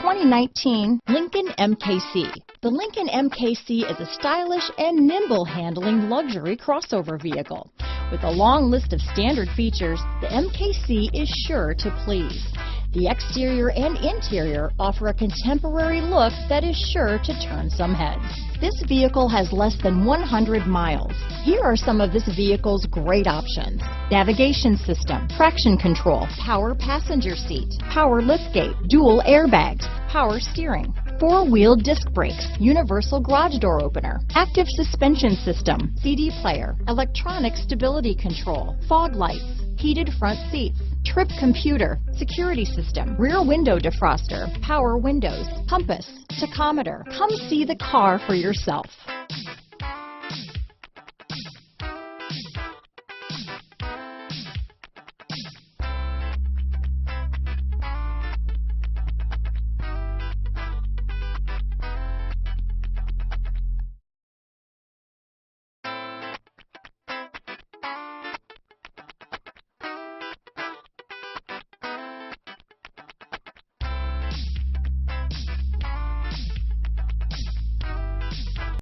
2019 Lincoln MKC. The Lincoln MKC is a stylish and nimble handling luxury crossover vehicle. With a long list of standard features, the MKC is sure to please. The exterior and interior offer a contemporary look that is sure to turn some heads. This vehicle has less than 100 miles. Here are some of this vehicle's great options: navigation system, traction control, power passenger seat, power liftgate, dual airbags, power steering, four-wheel disc brakes, universal garage door opener, active suspension system, CD player, electronic stability control, fog lights, heated front seats, trip computer, security system, rear window defroster, power windows, compass, tachometer. Come see the car for yourself.